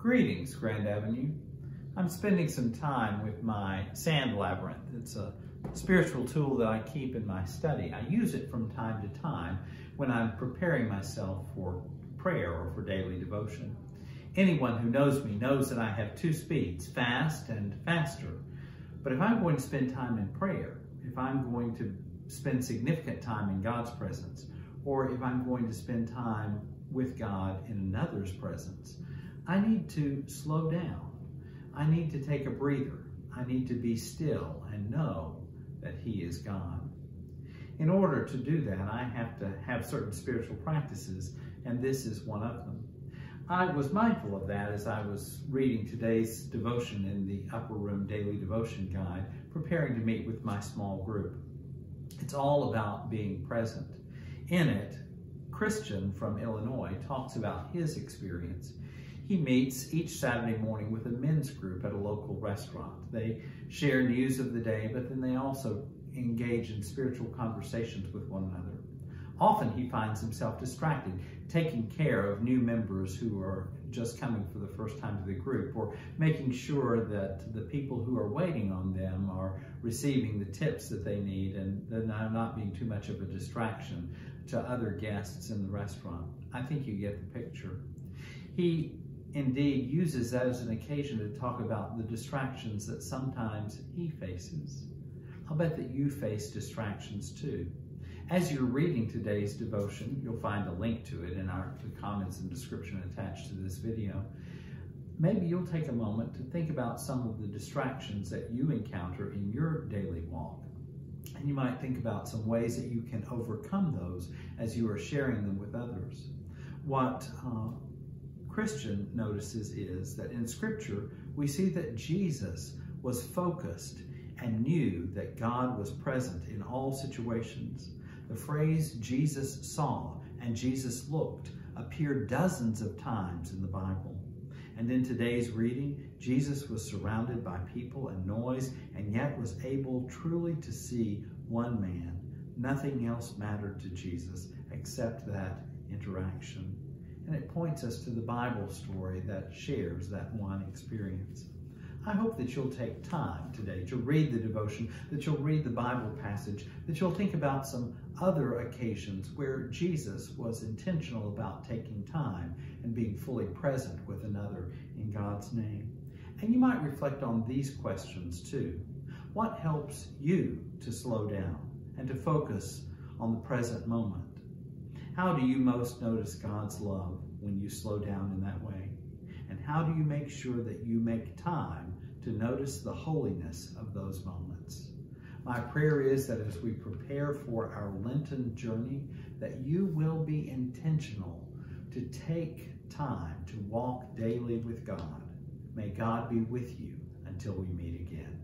Greetings, Grand Avenue. I'm spending some time with my Sand Labyrinth. It's a spiritual tool that I keep in my study. I use it from time to time when I'm preparing myself for prayer or for daily devotion. Anyone who knows me knows that I have two speeds, fast and faster. But if I'm going to spend time in prayer, if I'm going to spend significant time in God's presence, or if I'm going to spend time with God in another's presence, I need to slow down. I need to take a breather. I need to be still and know that He is God. In order to do that, I have to have certain spiritual practices, and this is one of them. I was mindful of that as I was reading today's devotion in the Upper Room Daily Devotion Guide, preparing to meet with my small group. It's all about being present. In it, Christian from Illinois talks about his experience. He meets each Saturday morning with a men's group at a local restaurant. They share news of the day, but then they also engage in spiritual conversations with one another. Often he finds himself distracted, taking care of new members who are just coming for the first time to the group, or making sure that the people who are waiting on them are receiving the tips that they need and they're not being too much of a distraction to other guests in the restaurant. I think you get the picture. He indeed uses that as an occasion to talk about the distractions that sometimes he faces. I'll bet that you face distractions too. As you're reading today's devotion, you'll find a link to it in the comments and description attached to this video. Maybe you'll take a moment to think about some of the distractions that you encounter in your daily walk. And you might think about some ways that you can overcome those as you are sharing them with others. What Christian notices is that in Scripture, we see that Jesus was focused and knew that God was present in all situations. The phrase Jesus saw and Jesus looked appear dozens of times in the Bible. And in today's reading, Jesus was surrounded by people and noise, and yet was able truly to see one man. Nothing else mattered to Jesus except that interaction. And it points us to the Bible story that shares that one experience. I hope that you'll take time today to read the devotion, that you'll read the Bible passage, that you'll think about some other occasions where Jesus was intentional about taking time and being fully present with another in God's name. And you might reflect on these questions too. What helps you to slow down and to focus on the present moment? How do you most notice God's love when you slow down in that way? And how do you make sure that you make time to notice the holiness of those moments? My prayer is that as we prepare for our Lenten journey, that you will be intentional to take time to walk daily with God. May God be with you until we meet again.